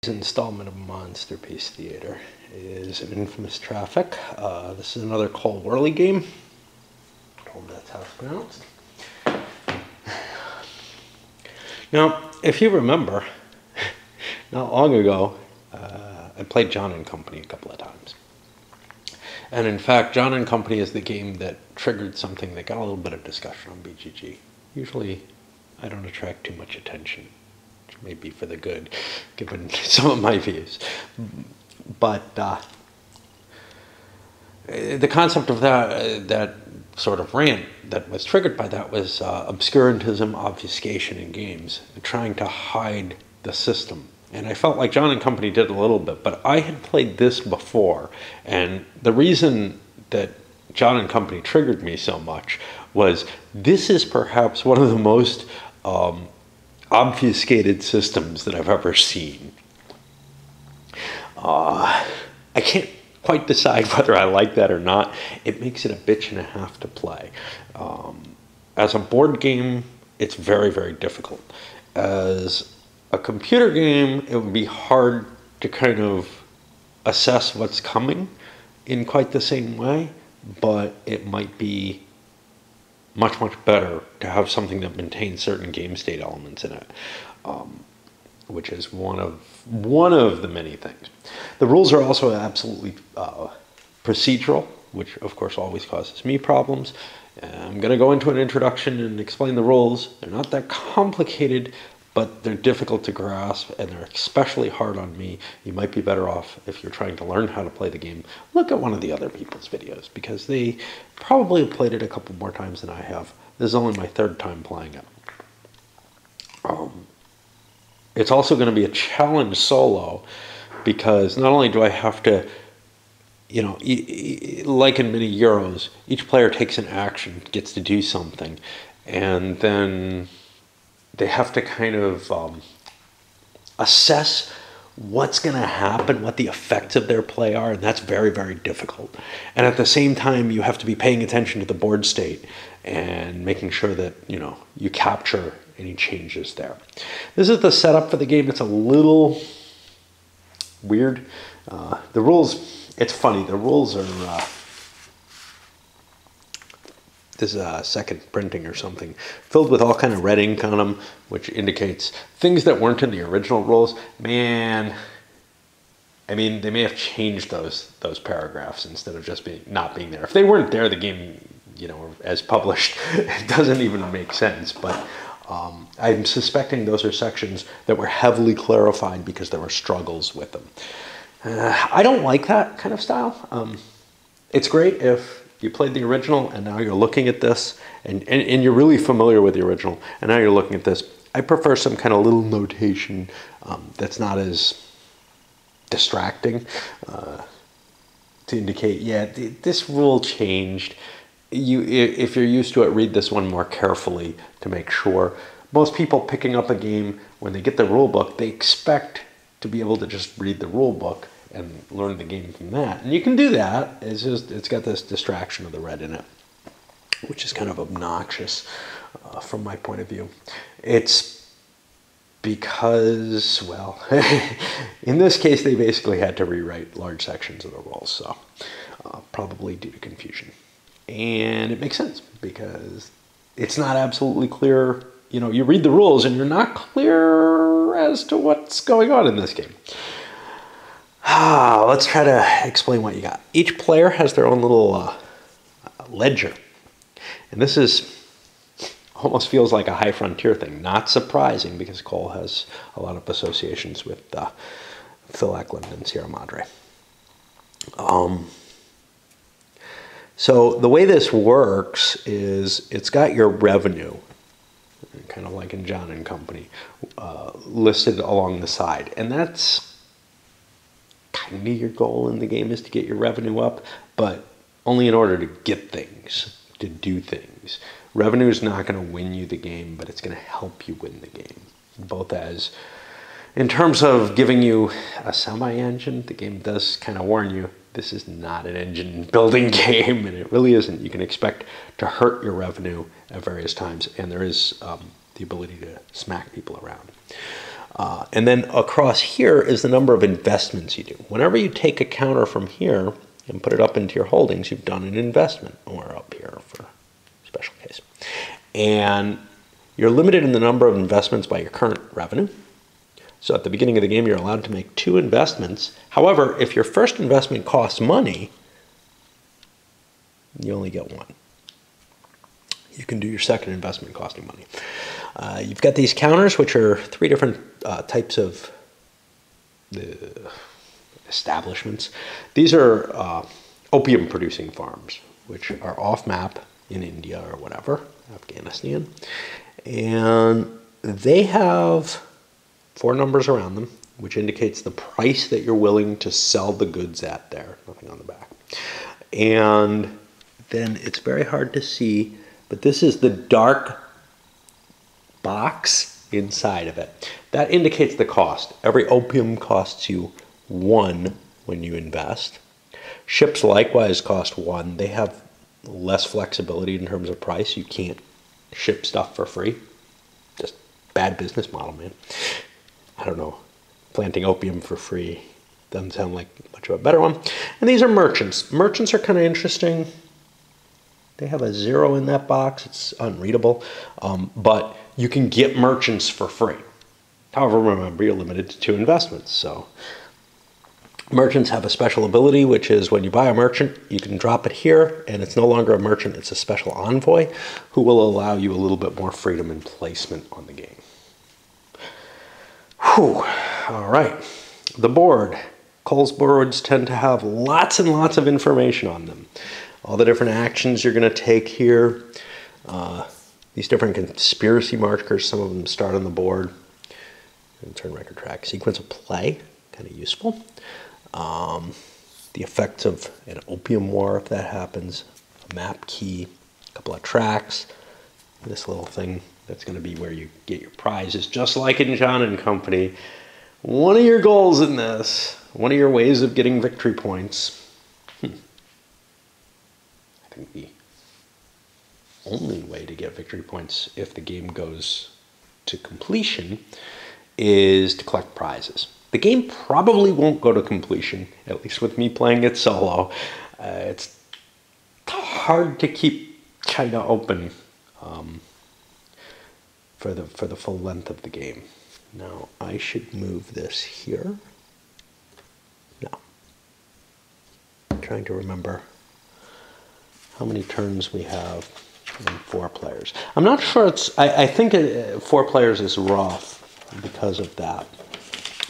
Installment of Monster Piece Theater is an Infamous Traffic. This is another Cole Wehrle game. I hope that's how it's pronounced. Now, if you remember, not long ago, I played John and Company a couple of times. And in fact, John and Company is the game that triggered something that got a little bit of discussion on BGG. Usually, I don't attract too much attention. Maybe for the good, given some of my views. But the concept of that sort of rant that was triggered by that was obscurantism, obfuscation in games, trying to hide the system. And I felt like John and Company did a little bit, but I had played this before, and the reason that John and Company triggered me so much was this is perhaps one of the most obfuscated systems that I've ever seen. I can't quite decide whether I like that or not. It makes it a bitch and a half to play. As a board game, it's very, very difficult. As a computer game, it would be hard to kind of assess what's coming in quite the same way, but it might be much, much better to have something that maintains certain game state elements in it, which is one of the many things. The rules are also absolutely procedural, which of course always causes me problems. I'm going to go into an introduction and explain the rules. They're not that complicated, but they're difficult to grasp, and they're especially hard on me. You might be better off, if you're trying to learn how to play the game, look at one of the other people's videos, because they probably have played it a couple more times than I have. This is only my third time playing it. It's also going to be a challenge solo, because not only do I have to, you know, like in many Euros, each player takes an action, gets to do something, and then they have to kind of assess what's going to happen, what the effects of their play are, and that's very, very difficult. And at the same time, you have to be paying attention to the board state and making sure that, you know, you capture any changes there. This is the setup for the game. It's a little weird. The rules, it's funny, the rules are this is a second printing or something, filled with all kind of red ink on them, which indicates things that weren't in the original rules. Man, I mean, they may have changed those paragraphs instead of just not being there. If they weren't there, the game, you know, as published, it doesn't even make sense. But I'm suspecting those are sections that were heavily clarified because there were struggles with them. I don't like that kind of style. It's great if you played the original and now you're looking at this and you're really familiar with the original and now you're looking at this. I prefer some kind of little notation that's not as distracting to indicate, yeah, this rule changed. If you're used to it, read this one more carefully to make sure. Most people picking up a game, when they get the rule book, they expect to be able to just read the rule book and learn the game from that. And you can do that. It's just, it's got this distraction of the red in it, which is kind of obnoxious from my point of view. It's because, well, in this case, they basically had to rewrite large sections of the rules, so probably due to confusion. And it makes sense because it's not absolutely clear. You know, you read the rules and you're not clear as to what's going on in this game. Let's try to explain what you got. Each player has their own little ledger. And this almost feels like a High Frontier thing. Not surprising because Cole has a lot of associations with Phil Eklund and Sierra Madre. So the way this works is it's got your revenue, kind of like in John and Company, listed along the side. And that's kind of your goal in the game, is to get your revenue up, but only in order to get things, to do things. Revenue is not going to win you the game, but it's going to help you win the game. Both as, in terms of giving you a semi-engine, the game does kind of warn you, this is not an engine building game, and it really isn't. You can expect to hurt your revenue at various times, and there is the ability to smack people around. And then across here is the number of investments you do. Whenever you take a counter from here and put it up into your holdings, you've done an investment, or up here for special case. And you're limited in the number of investments by your current revenue. So at the beginning of the game, you're allowed to make 2 investments. However, if your first investment costs money, you only get 1. You can do your second investment costing money. You've got these counters, which are 3 different types of establishments. These are opium producing farms, which are off map in India or whatever, Afghanistan. And they have 4 numbers around them, which indicates the price that you're willing to sell the goods at there. Nothing on the back. And then it's very hard to see, but this is the dark box inside of it. That indicates the cost. Every opium costs you 1 when you invest. Ships likewise cost 1. They have less flexibility in terms of price. You can't ship stuff for free. Just bad business model, man. I don't know. Planting opium for free doesn't sound like much of a better one. And these are merchants. Merchants are kind of interesting. They have a 0 in that box. It's unreadable. But you can get merchants for free. However, remember, you're limited to 2 investments. So merchants have a special ability, which is when you buy a merchant, you can drop it here, and it's no longer a merchant. It's a special envoy who will allow you a little bit more freedom and placement on the game. Whew. All right. The board. Cole's boards tend to have lots and lots of information on them. All the different actions you're going to take here. These different conspiracy markers, some of them start on the board. Turn record track. Sequence of play, kind of useful. The effects of an opium war, if that happens. A map key, a couple of tracks. This little thing that's going to be where you get your prizes, just like in John and Company. One of your goals in this, one of your ways of getting victory points. I think the only way to get victory points if the game goes to completion is to collect prizes. The game probably won't go to completion, at least with me playing it solo. It's hard to keep China open for the full length of the game. Now, I should move this here. No. I'm trying to remember how many turns we have in 4 players. I'm not sure it's... I think 4 players is rough because of that.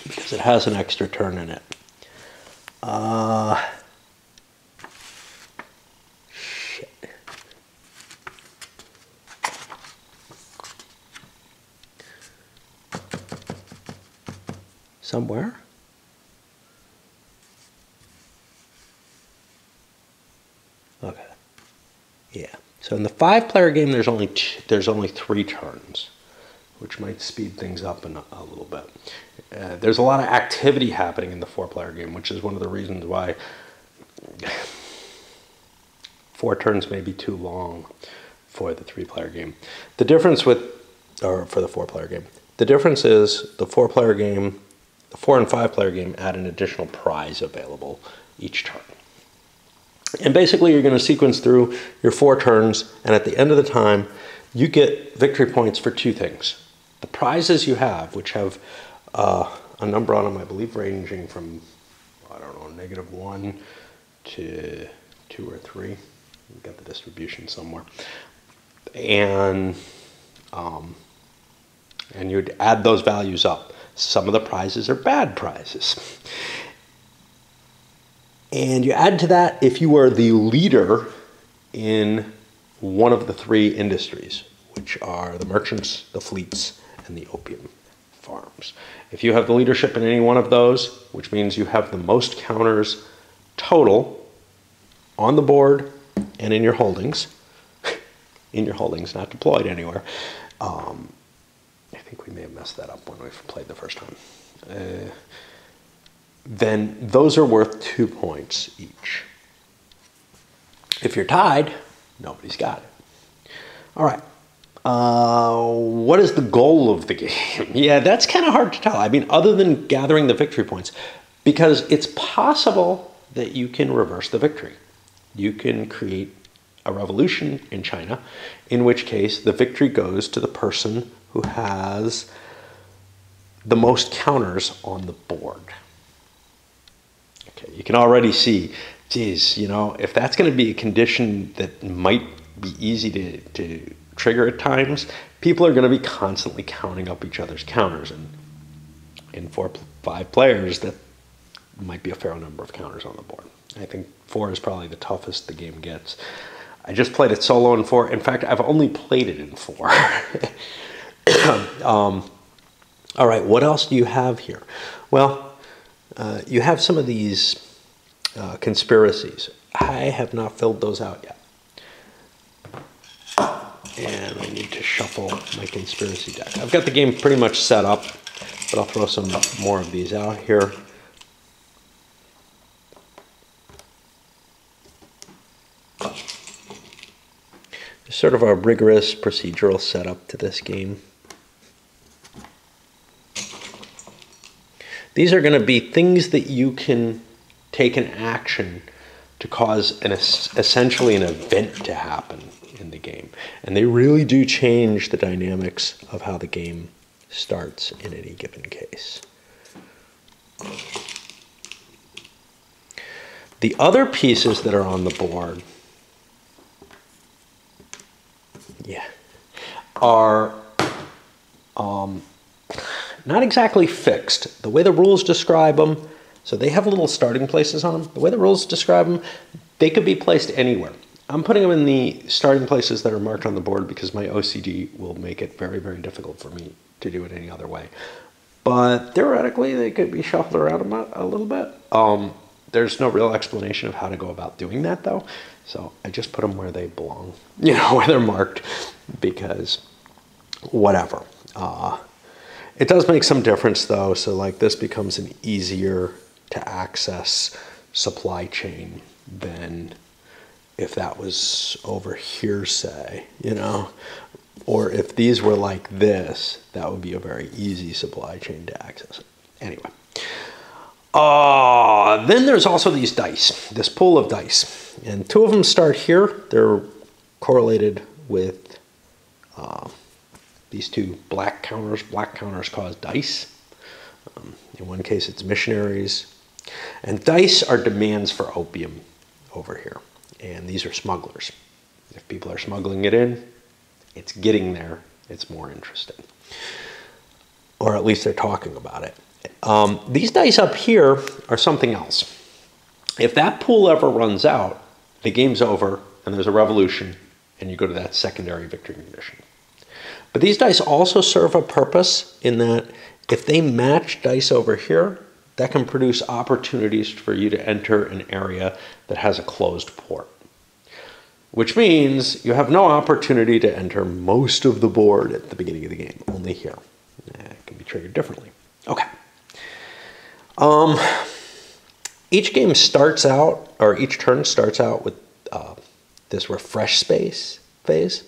Because it has an extra turn in it. Shit. Somewhere? Okay. Yeah. So in the 5-player game, there's only 3 turns, which might speed things up a little bit. There's a lot of activity happening in the 4-player game, which is one of the reasons why 4 turns may be too long for the 3-player game. The difference for the 4-player game, the difference is the 4-player game, the 4 and 5-player game add an additional prize available each turn. And basically you're going to sequence through your 4 turns, and at the end of the time, you get victory points for 2 things. The prizes you have, which have a number on them, I believe, ranging from, I don't know, -1 to 2 or 3. We've got the distribution somewhere. And you'd add those values up. Some of the prizes are bad prizes. And you add to that if you are the leader in one of the 3 industries, which are the merchants, the fleets, and the opium farms. If you have the leadership in any one of those, which means you have the most counters total on the board and in your holdings, not deployed anywhere. I think we may have messed that up when we played the first time. Then those are worth 2 points each. If you're tied, nobody's got it. All right. What is the goal of the game? Yeah, that's kind of hard to tell. I mean, other than gathering the victory points, because it's possible that you can reverse the victory. You can create a revolution in China, in which case the victory goes to the person who has the most counters on the board. Okay, you can already see, geez, you know, if that's going to be a condition that might be easy to trigger at times, people are going to be constantly counting up each other's counters. And in 4, 5 players, that might be a fair number of counters on the board. I think 4 is probably the toughest the game gets. I just played it solo in 4. In fact, I've only played it in 4. All right, what else do you have here? Well, you have some of these conspiracies. I have not filled those out yet. And I need to shuffle my conspiracy deck. I've got the game pretty much set up, but I'll throw some more of these out here. There's sort of a rigorous procedural setup to this game. These are going to be things that you can take an action to cause essentially an event to happen in the game. And they really do change the dynamics of how the game starts in any given case. The other pieces that are on the board, are not exactly fixed. The way the rules describe them, so they have little starting places on them. The way the rules describe them, they could be placed anywhere. I'm putting them in the starting places that are marked on the board because my OCD will make it very, very difficult for me to do it any other way. But theoretically, they could be shuffled around a little bit. There's no real explanation of how to go about doing that, though. So I just put them where they belong, you know, where they're marked, because whatever. It does make some difference, though. So like this becomes an easier to access supply chain than if that was over here, say, you know, or if these were like this, that would be a very easy supply chain to access it. Anyway. Then there's also these dice, this pool of dice. And 2 of them start here. They're correlated with these 2 black counters. Black counters cause dice. In one case, it's missionaries. And dice are demands for opium over here. And these are smugglers. If people are smuggling it in, it's getting there. It's more interesting. Or at least they're talking about it. These dice up here are something else. If that pool ever runs out, the game's over and there's a revolution and you go to that secondary victory condition. But these dice also serve a purpose in that if they match dice over here, that can produce opportunities for you to enter an area that has a closed port. Which means you have no opportunity to enter most of the board at the beginning of the game, only here. It can be triggered differently. Okay. Each game starts out, or each turn starts out with this refresh space phase.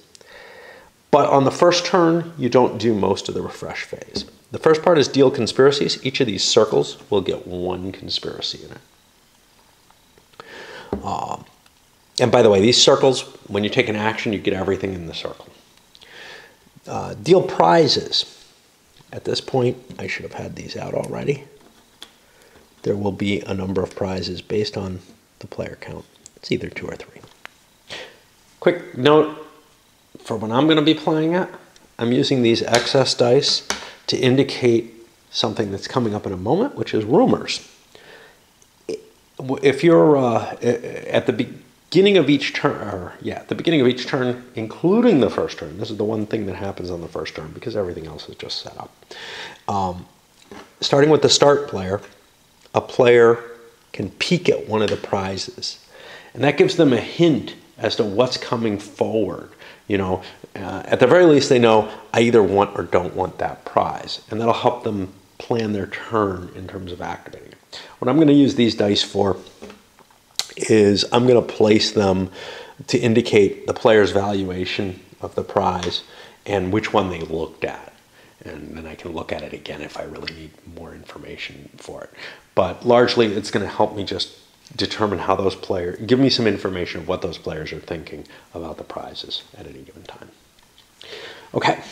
But on the first turn, you don't do most of the refresh phase. The first part is deal conspiracies. Each of these circles will get 1 conspiracy in it. And by the way, these circles, when you take an action, you get everything in the circle. Deal prizes. At this point, I should have had these out already. There will be a number of prizes based on the player count. It's either 2 or 3. Quick note, for when I'm going to be playing it, I'm using these excess dice to indicate something that's coming up in a moment, which is rumors. If you're at the beginning of each turn, at the beginning of each turn, including the first turn, this is the one thing that happens on the first turn because everything else is just set up. Starting with the start player, a player can peek at one of the prizes. And that gives them a hint as to what's coming forward. You know, at the very least, they know I either want or don't want that prize. And that'll help them plan their turn in terms of activating it. What I'm going to use these dice for is I'm going to place them to indicate the player's valuation of the prize and which one they looked at. And then I can look at it again if I really need more information for it. But largely, it's going to help me just determine how those players, give me some information of what those players are thinking about the prizes at any given time. Okay.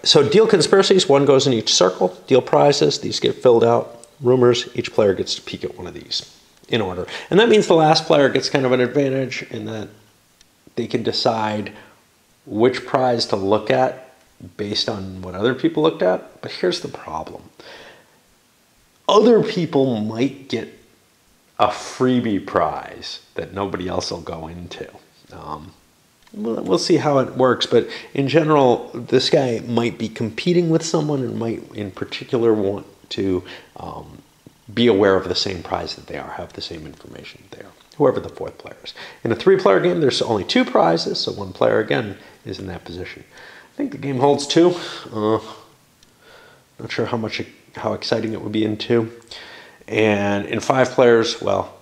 So deal conspiracies, one goes in each circle. Deal prizes, these get filled out. Rumors, each player gets to peek at one of these in order. And that means the last player gets kind of an advantage in that they can decide which prize to look at based on what other people looked at. But here's the problem. Other people might get a freebie prize that nobody else will go into. We'll see how it works, but in general, this guy might be competing with someone and might in particular want to be aware of the same prize that they are, have the same information that they are, whoever the fourth player is. In a 3-player game, there's only 2 prizes, so one player, again, is in that position. I think the game holds 2. Not sure how exciting it would be in 2. And in 5 players, well,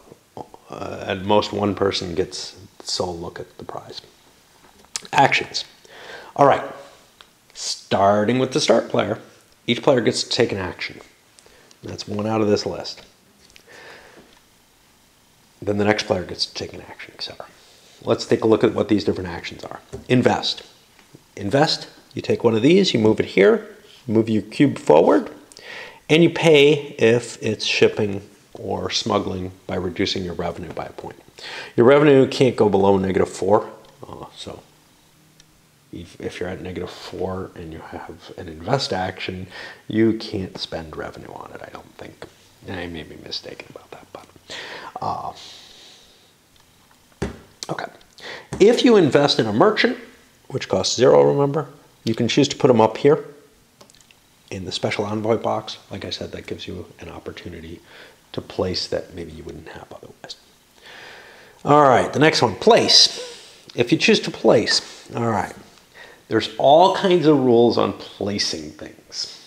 at most one person gets sole look at the prize. Actions. All right. Starting with the start player, each player gets to take an action. That's one out of this list. Then the next player gets to take an action, etc. Let's take a look at what these different actions are. Invest. Invest, you take one of these, you move it here, move your cube forward, and you pay if it's shipping or smuggling by reducing your revenue by a point. Your revenue can't go below -4, so if you're at -4 and you have an invest action, you can't spend revenue on it, I don't think. I may be mistaken about that, but okay. If you invest in a merchant, which costs 0, remember, you can choose to put them up here in the special envoy box. Like I said, that gives you an opportunity to place that maybe you wouldn't have otherwise. All right, the next one, place. If you choose to place, all right, there's all kinds of rules on placing things.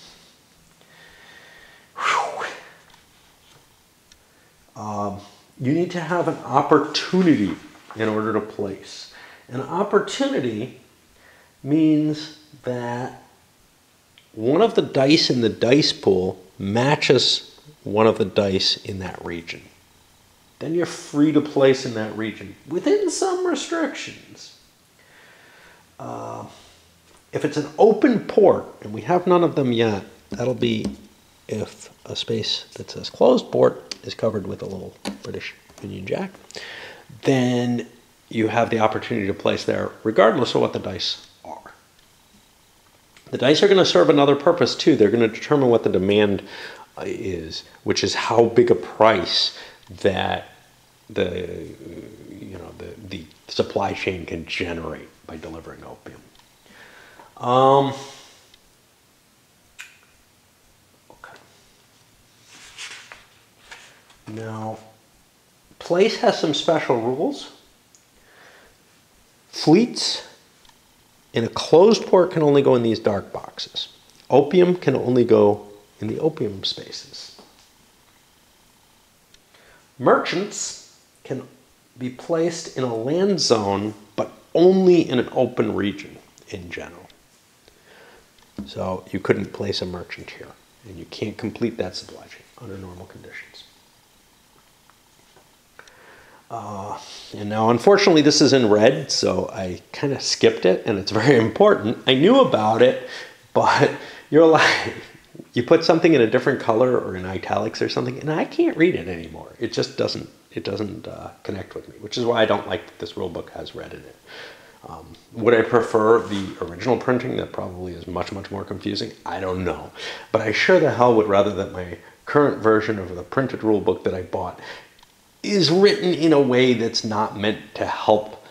You need to have an opportunity in order to place. An opportunity means that one of the dice in the dice pool matches one of the dice in that region. Then you're free to place in that region within some restrictions. If it's an open port, and we have none of them yet, that'll be if a space that says closed port is covered with a little British Union Jack, then you have the opportunity to place there regardless of what the dice are. The dice are going to serve another purpose too. They're going to determine what the demand is, which is how big a price that the supply chain can generate by delivering opium. Okay. Now, place has some special rules. Fleets in a closed port can only go in these dark boxes. Opium can only go in the opium spaces. Merchants can be placed in a land zone, but only in an open region in general. So you couldn't place a merchant here, and you can't complete that supply chain under normal conditions. And now, unfortunately, this is in red, so I kind of skipped it, and it's very important. I knew about it, but you're like, you put something in a different color or in italics or something, and I can't read it anymore. It just doesn't. It doesn't connect with me, which is why I don't like that this rule book has red in it. Would I prefer the original printing that probably is much, much more confusing? I don't know. But I sure the hell would rather that my current version of the printed rule book that I bought is written in a way that's not meant to help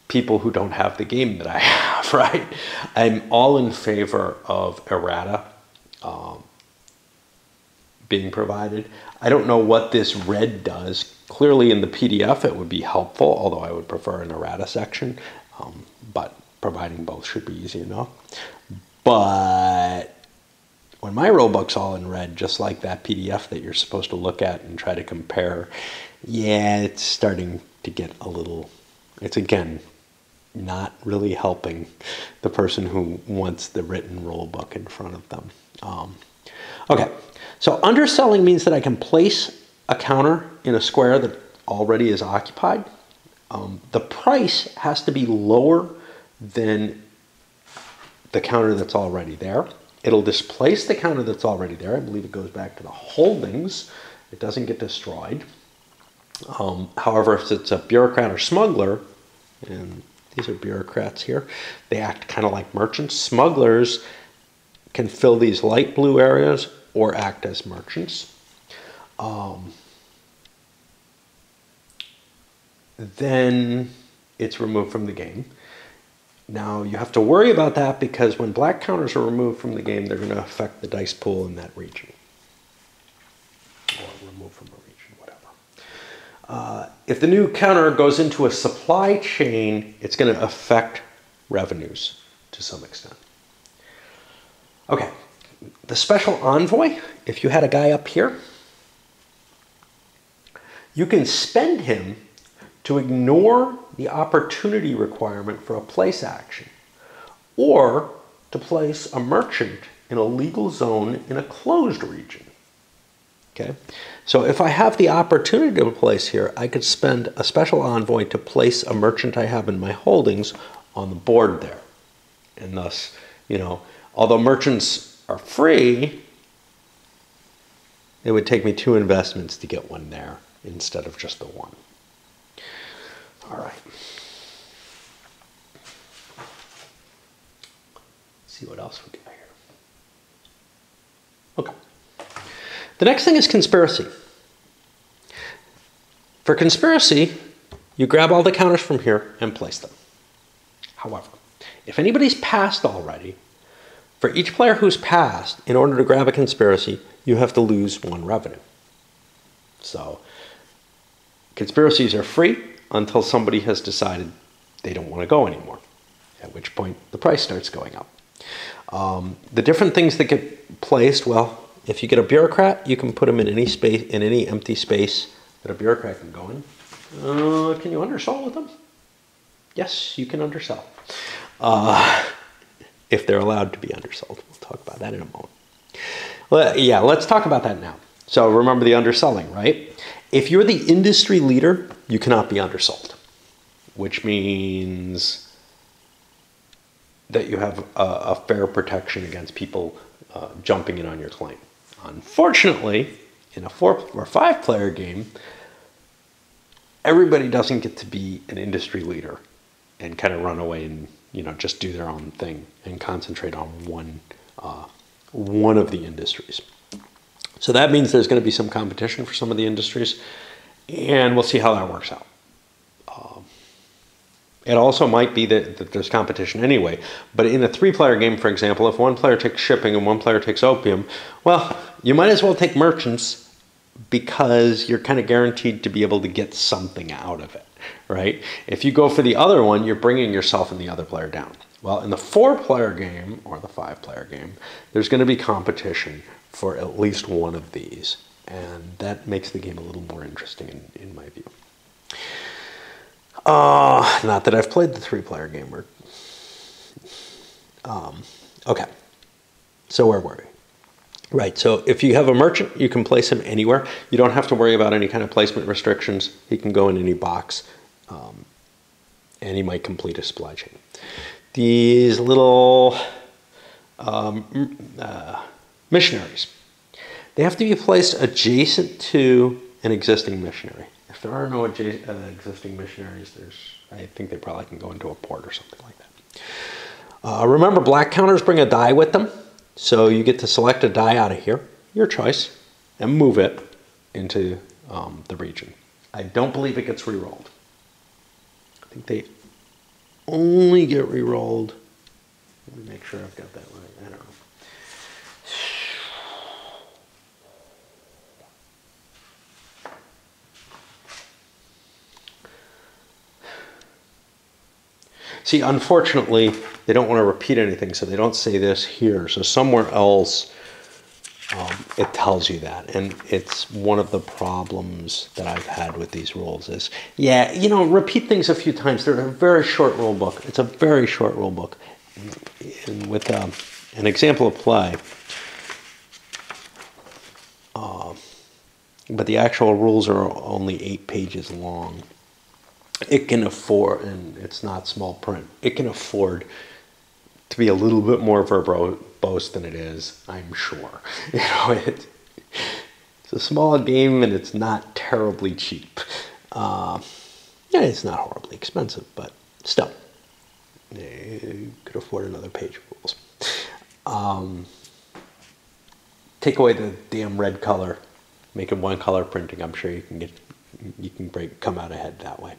people who don't have the game that I have, right? I'm all in favor of errata being provided. I don't know what this red does. Clearly in the PDF it would be helpful, although I would prefer an errata section, but providing both should be easy enough. But when my rulebook's all in red, just like that PDF that you're supposed to look at and try to compare, yeah, it's starting to get a little It's again not really helping the person who wants the written rule book in front of them. Okay, so underselling means that I can place a counter in a square that already is occupied. The price has to be lower than the counter that's already there. It'll displace the counter that's already there. I believe it goes back to the holdings. It doesn't get destroyed. However, if it's a bureaucrat or smuggler, and these are bureaucrats here, they act kind of like merchants. Smugglers can fill these light blue areas or act as merchants. Then it's removed from the game. Now you have to worry about that because when black counters are removed from the game, they're going to affect the dice pool in that region. Or removed from a region, whatever. If the new counter goes into a supply chain, it's going to affect revenues to some extent. Okay, the special envoy, if you had a guy up here, you can spend him to ignore the opportunity requirement for a place action, or to place a merchant in a legal zone in a closed region. Okay, so if I have the opportunity to place here, I could spend a special envoy to place a merchant I have in my holdings on the board there. And thus, you know, although merchants are free, it would take me 2 investments to get one there instead of just the one. All right. Let's see what else we got here. Okay. The next thing is conspiracy. For conspiracy, you grab all the counters from here and place them. However, if anybody's passed already, for each player who's passed, in order to grab a conspiracy, you have to lose 1 revenue. So, conspiracies are free until somebody has decided they don't want to go anymore, at which point the price starts going up. The different things that get placed, well, if you get a bureaucrat, you can put them in any space, in any empty space that a bureaucrat can go in. Can you undersell with them? Yes, you can undersell. If they're allowed to be undersold. We'll talk about that in a moment. Well, yeah, let's talk about that now. So remember the underselling, right? If you're the industry leader, you cannot be undersold, which means that you have a fair protection against people jumping in on your claim. Unfortunately, in a 4 or 5 player game, everybody doesn't get to be an industry leader and kind of run away and, you know, just do their own thing and concentrate on one of the industries. So that means there's going to be some competition for some of the industries, and we'll see how that works out. It also might be that there's competition anyway, but in a 3-player game, for example, if 1 player takes shipping and 1 player takes opium, well, you might as well take merchants because you're kind of guaranteed to be able to get something out of it, right? If you go for the other one, you're bringing yourself and the other player down. Well, in the 4-player game or the 5-player game, there's going to be competition for at least one of these, and that makes the game a little more interesting in my view. Not that I've played the 3-player game. Okay, so where were we? Right, so if you have a merchant, you can place him anywhere. You don't have to worry about any kind of placement restrictions. He can go in any box, and he might complete a supply chain. These little missionaries, they have to be placed adjacent to an existing missionary. If there are no existing missionaries, I think they probably can go into a port or something like that. Remember, black counters bring a die with them, so you get to select a die out of here, your choice, and move it into the region. I don't believe it gets re-rolled. I think they only get re-rolled. Let me make sure I've got that right. I don't know. See, unfortunately, they don't want to repeat anything, so they don't say this here. So somewhere else, it tells you that. And it's one of the problems that I've had with these rules is, yeah, you know, repeat things a few times. They're a very short rule book. It's a very short rule book. And with an example of play, but the actual rules are only 8 pages long. It can afford, and it's not small print, it can afford to be a little bit more verbose than it is, I'm sure. You know, it's a small game and it's not terribly cheap. Yeah, it's not horribly expensive, but still, you could afford another page of rules. Take away the damn red color, make it one color printing. I'm sure you can come out ahead that way.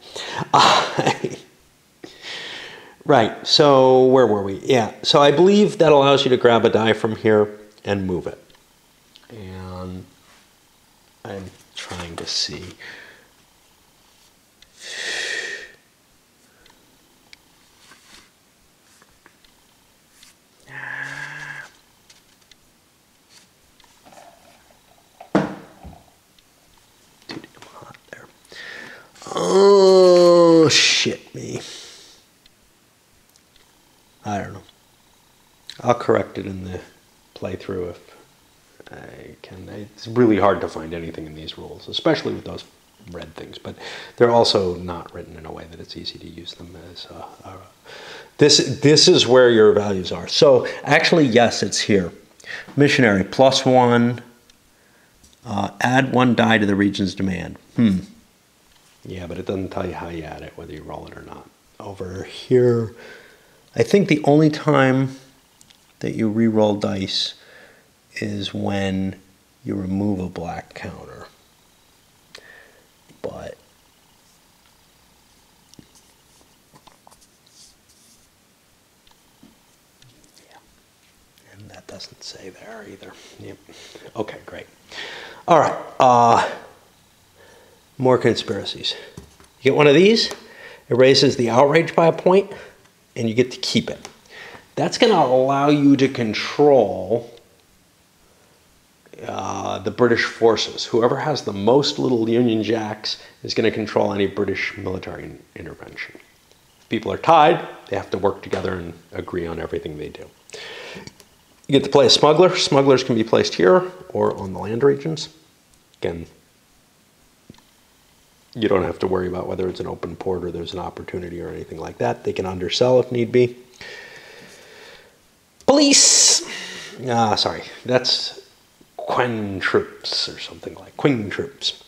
Right, so where were we? Yeah, so I believe that allows you to grab a die from here and move it. And I'm trying to see. Too damn hot there. Oh, shit me. I don't know. I'll correct it in the playthrough if I can. It's really hard to find anything in these rules, especially with those red things. But they're also not written in a way that it's easy to use them as. This is where your values are. So actually, yes, it's here. Missionary +1. Add 1 die to the region's demand. Yeah, but it doesn't tell you how you add it, whether you roll it or not. Over here. I think the only time that you re-roll dice is when you remove a black counter. But yeah, and that doesn't say there either. Yep. Okay, great. All right. More conspiracies. You get one of these. It raises the outrage by a point. And you get to keep it. That's going to allow you to control the British forces. Whoever has the most little Union Jacks is going to control any British military intervention. If people are tied, they have to work together and agree on everything they do. You get to play a smuggler. Smugglers can be placed here or on the land regions. Again, you don't have to worry about whether it's an open port or there's an opportunity or anything like that. They can undersell if need be. Police! Sorry, that's Quen troops or something like Qing troops.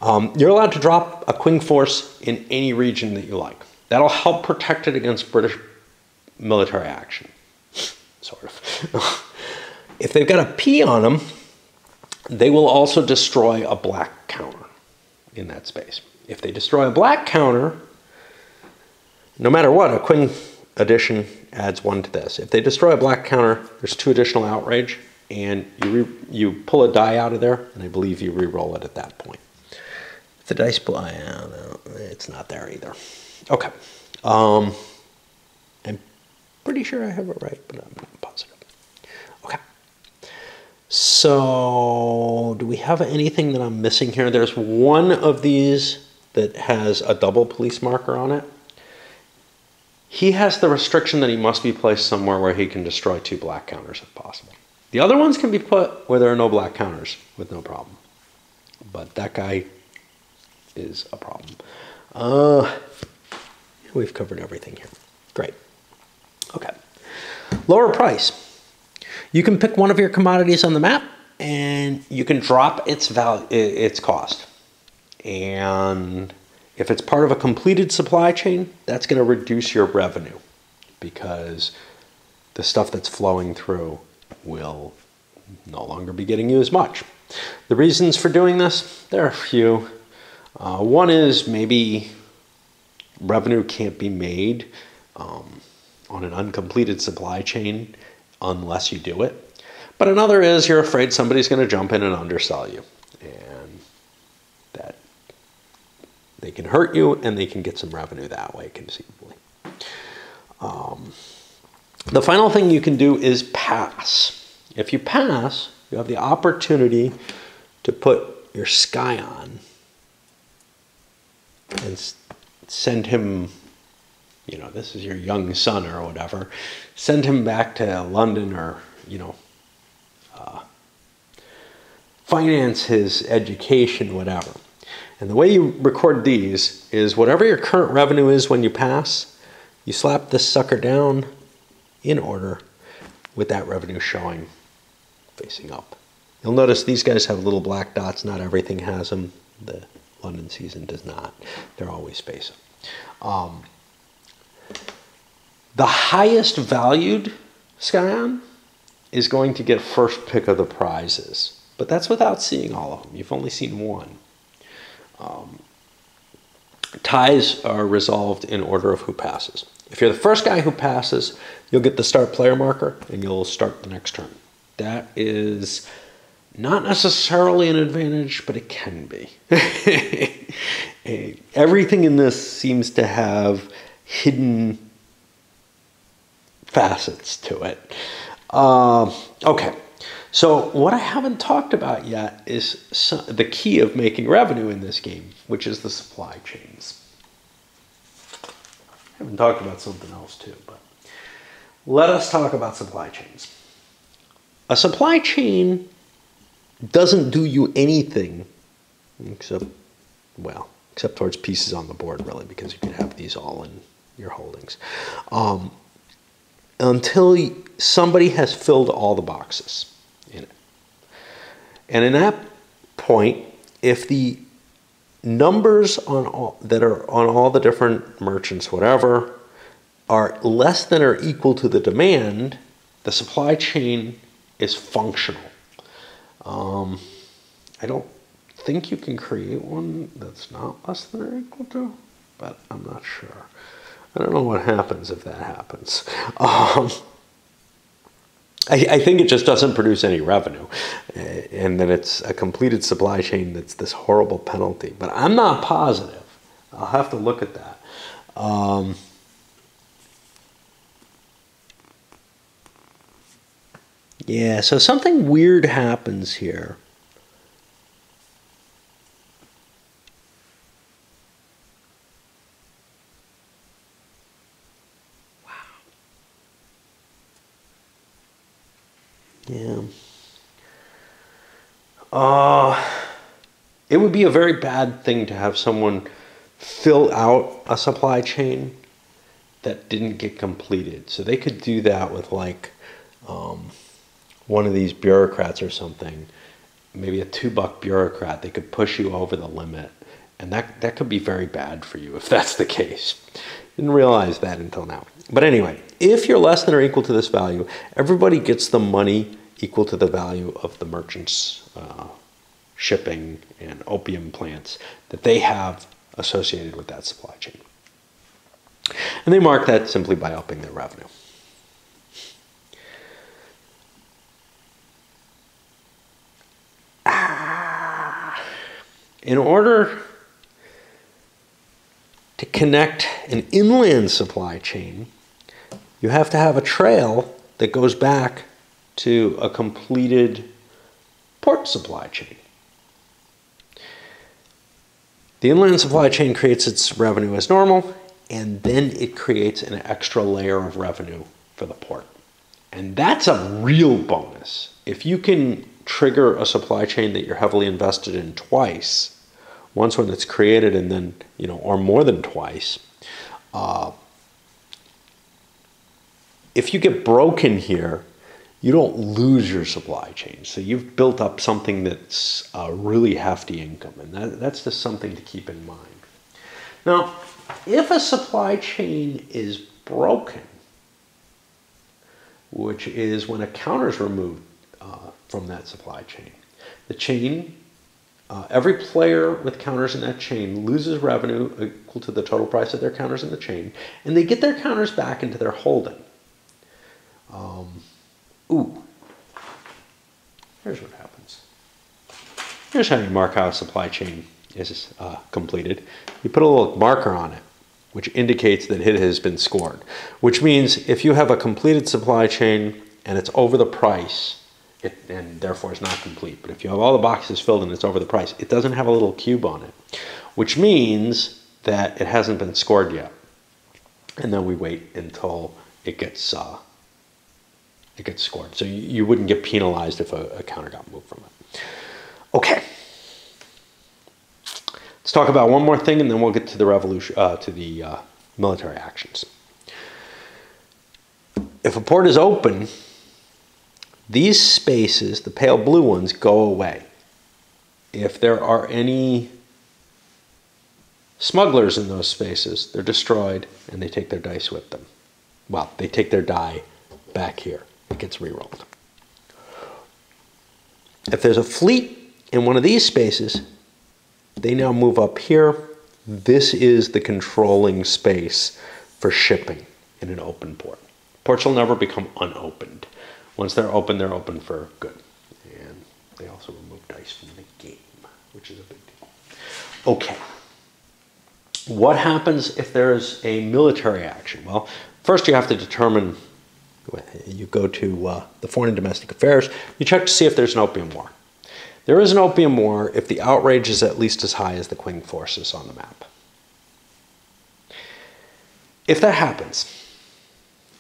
You're allowed to drop a Qing force in any region that you like. That'll help protect it against British military action, sort of. If they've got a P on them, they will also destroy a black counter in that space. If they destroy a black counter, no matter what, a Qing addition adds 1 to this. If they destroy a black counter, there's 2 additional outrage, and you pull a die out of there, and I believe you re-roll it at that point. If the dice pull, no, it's not there either. Okay. I'm pretty sure I have it right, but I'm not positive. Okay. So, do we have anything that I'm missing here? There's one of these that has a double police marker on it. He has the restriction that he must be placed somewhere where he can destroy 2 black counters if possible. The other ones can be put where there are no black counters with no problem. But that guy is a problem. We've covered everything here. Great. Okay. Lower price. You can pick one of your commodities on the map and you can drop its value, its cost. And if it's part of a completed supply chain, that's going to reduce your revenue because the stuff that's flowing through will no longer be getting you as much. The reasons for doing this, there are a few. One is maybe revenue can't be made on an uncompleted supply chain unless you do it. But another is you're afraid somebody's going to jump in and undersell you. And that they can hurt you and they can get some revenue that way, conceivably. The final thing you can do is pass. If you pass, You have the opportunity to put your Scion and send him, you know, this is your young son or whatever, send him back to London, or, you know, finance his education, whatever. And the way you record these is whatever your current revenue is when you pass, you slap this sucker down in order with that revenue showing facing up. You'll notice these guys have little black dots. Not everything has them. The London season does not. They're always facing. The highest valued Scion is going to get first pick of the prizes. But that's without seeing all of them. You've only seen one. Ties are resolved in order of who passes. If you're the first guy who passes, you'll get the start player marker and you'll start the next turn. That is not necessarily an advantage, but it can be. Everything in this seems to have hidden facets to it. Okay. So what I haven't talked about yet is the key of making revenue in this game, which is the supply chains. I haven't talked about something else too, but let us talk about supply chains. A supply chain doesn't do you anything except towards pieces on the board, really, because you can have these all in your holdings. Until somebody has filled all the boxes in it. And in that point, if the numbers that are on all the different merchants, whatever, are less than or equal to the demand, the supply chain is functional. I don't think you can create one that's not less than or equal to, but I'm not sure. I don't know what happens if that happens. I think it just doesn't produce any revenue, and then it's a completed supply chain that's this horrible penalty. But I'm not positive. I'll have to look at that. Yeah, so something weird happens here. Yeah. It would be a very bad thing to have someone fill out a supply chain that didn't get completed. So they could do that with like one of these bureaucrats or something, maybe a $2 bureaucrat. They could push you over the limit, and that could be very bad for you if that's the case. Didn't realize that until now. But anyway, if you're less than or equal to this value, everybody gets the money equal to the value of the merchant's shipping and opium plants that they have associated with that supply chain. And they mark that simply by upping their revenue. In order to connect an inland supply chain, you have to have a trail that goes back to a completed port supply chain. The inland supply chain creates its revenue as normal, and then it creates an extra layer of revenue for the port. And that's a real bonus. If you can trigger a supply chain that you're heavily invested in twice, once when it's created and then, or more than twice, if you get broken here, you don't lose your supply chain. So you've built up something that's a really hefty income, and that's just something to keep in mind. Now, if a supply chain is broken, which is when a counter is removed from that supply chain, the chain, every player with counters in that chain loses revenue equal to the total price of their counters in the chain, and they get their counters back into their holding. Here's what happens. Here's how you mark how a supply chain is completed. You put a little marker on it, which indicates that it has been scored. Which means if you have a completed supply chain and it's over the price, and therefore is not complete. But if you have all the boxes filled and it's over the price, it doesn't have a little cube on it, which means that it hasn't been scored yet. And then we wait until it gets scored. So you wouldn't get penalized if a counter got moved from it. Okay. Let's talk about one more thing, and then we'll get to the revolution, to the military actions. If a port is open, these spaces, the pale blue ones, go away. If there are any smugglers in those spaces, they're destroyed, and they take their dice with them. Well, they take their die back here. It gets re-rolled. If there's a fleet in one of these spaces, they now move up here. This is the controlling space for shipping in an open port. Ports will never become unopened. Once they're open for good. And they also remove dice from the game, which is a big deal. Okay. What happens if there's a military action? Well, first you have to determine, you go to the Foreign and Domestic Affairs, you check to see if there's an opium war. There is an opium war if the outrage is at least as high as the Qing forces on the map. If that happens,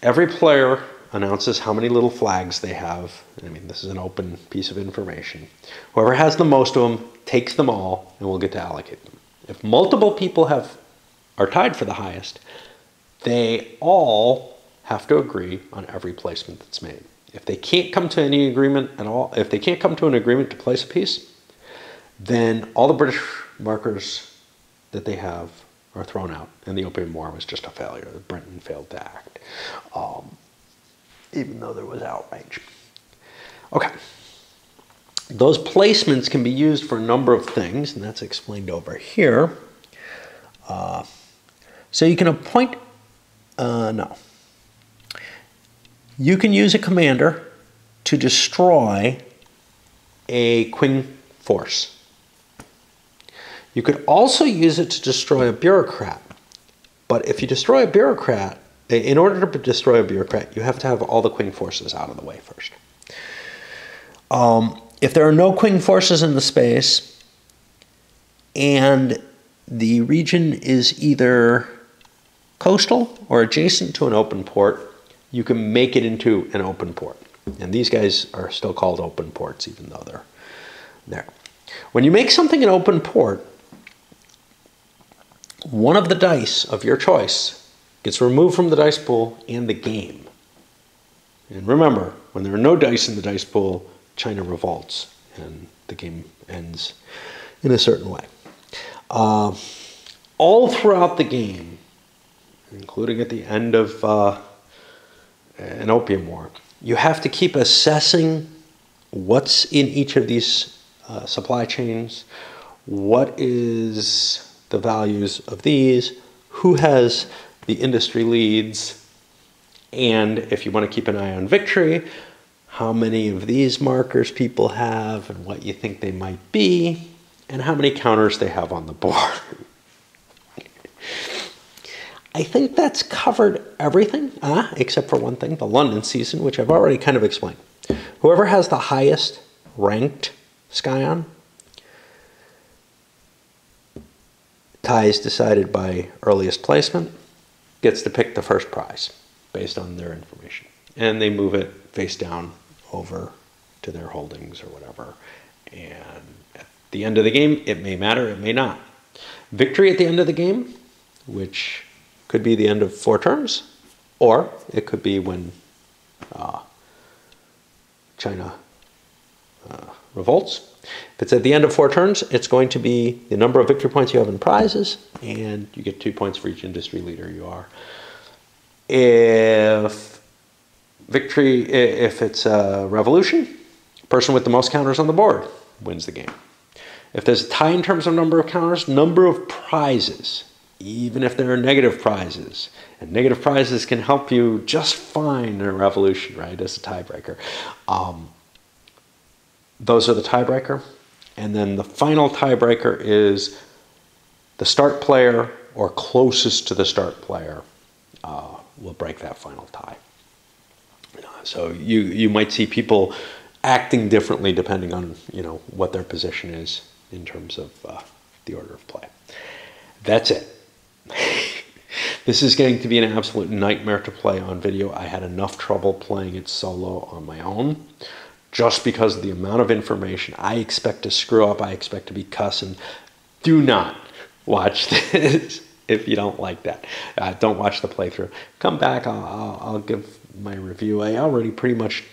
every player announces how many little flags they have. I mean, this is an open piece of information. Whoever has the most of them takes them all, and we'll get to allocate them. If multiple people are tied for the highest, they all have to agree on every placement that's made. If they can't come to any agreement at all, if they can't come to an agreement to place a piece, then all the British markers that they have are thrown out, and the Opium War was just a failure. Britain failed to act, even though there was outrage. Okay. Those placements can be used for a number of things, and that's explained over here. So you can appoint, no. You can use a commander to destroy a Qing force. You could also use it to destroy a bureaucrat. But if you destroy a bureaucrat, in order to destroy a bureaucrat, you have to have all the Qing forces out of the way first. If there are no Qing forces in the space, and the region is either coastal or adjacent to an open port, you can make it into an open port. And these guys are still called open ports, even though they're there. When you make something an open port, one of the dice of your choice gets removed from the dice pool and the game. And remember, when there are no dice in the dice pool, China revolts, and the game ends in a certain way. All throughout the game, including at the end of an opium war, you have to keep assessing what's in each of these supply chains, what is the values of these, who has the industry leads, and if you want to keep an eye on victory, how many of these markers people have and what you think they might be, and how many counters they have on the board. I think that's covered everything, except for one thing, the London season, which I've already kind of explained. Whoever has the highest ranked Scion, ties decided by earliest placement, gets to pick the first prize based on their information. And they move it face down over to their holdings or whatever. And at the end of the game, it may matter, it may not. Victory at the end of the game, which could be the end of 4 turns, or it could be when China revolts. If it's at the end of 4 turns, it's going to be the number of victory points you have in prizes, and you get 2 points for each industry leader you are. If it's a revolution, the person with the most counters on the board wins the game. If there's a tie in terms of number of counters, number of prizes, even if there are negative prizes, and negative prizes can help you just fine in a revolution, right, as a tiebreaker. Those are the tiebreaker. And then the final tiebreaker is the start player or closest to the start player will break that final tie. So you might see people acting differently depending on, what their position is in terms of the order of play. That's it. This is going to be an absolute nightmare to play on video. I had enough trouble playing it solo on my own just because of the amount of information. I expect to screw up. I expect to be cussing. Do not watch this if you don't like that. Don't watch the playthrough. Come back. I'll give my review. I already pretty much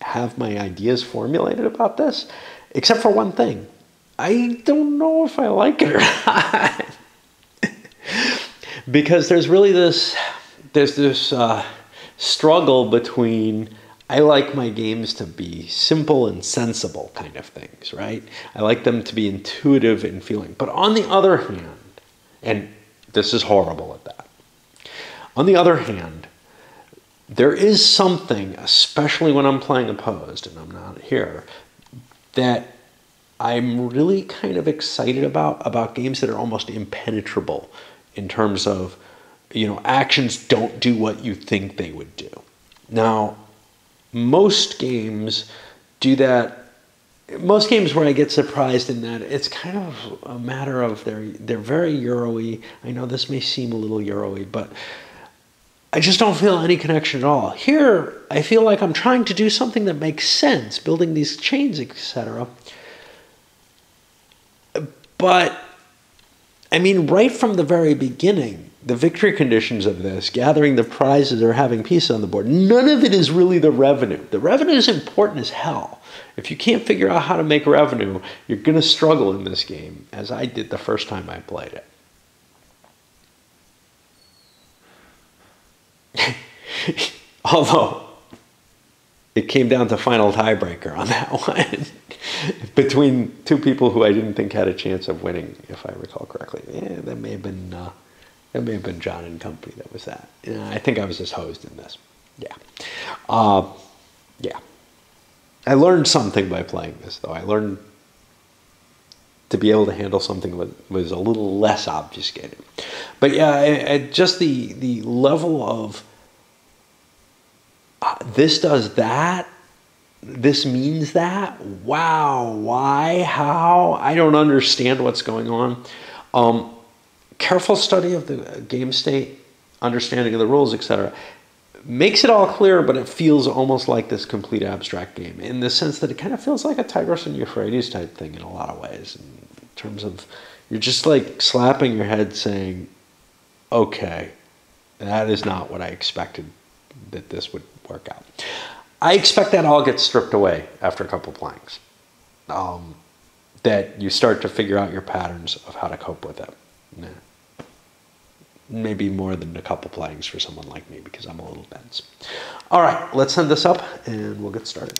have my ideas formulated about this, except for one thing. I don't know if I like it or not. Because there's really this struggle between, I like my games to be simple and sensible kind of things, right? I like them to be intuitive in feeling. But on the other hand, and this is horrible at that, on the other hand, there is something, especially when I'm playing opposed and I'm not here, that I'm really kind of excited about games that are almost impenetrable in terms of, actions don't do what you think they would do. Now, most games do that. Most games where I get surprised in that, it's kind of a matter of they're very Euro-y. I know this may seem a little Euro-y, but I just don't feel any connection at all. Here, I feel like I'm trying to do something that makes sense, building these chains, etc. But, right from the very beginning, the victory conditions of this, gathering the prizes or having pieces on the board, none of it is really the revenue. The revenue is important as hell. If you can't figure out how to make revenue, you're going to struggle in this game, as I did the first time I played it. Although, it came down to final tiebreaker on that one between two people who I didn't think had a chance of winning, if I recall correctly. Yeah, that may have been John and company that was that. Yeah, I think I was just hosed in this. Yeah. Yeah. I learned something by playing this, though. I learned to be able to handle something that was a little less obfuscated. But yeah, just the level of this does that, this means that, wow, why, how, I don't understand what's going on. Careful study of the game state, understanding of the rules, etc. makes it all clear, but it feels almost like this complete abstract game in the sense that it kind of feels like a Tigris and Euphrates type thing in a lot of ways, in terms of you're just like slapping your head saying, okay, that is not what I expected that this would work out. I expect that all gets stripped away after a couple playings. That you start to figure out your patterns of how to cope with it. Maybe more than a couple playings for someone like me because I'm a little dense. All right, let's send this up and we'll get started.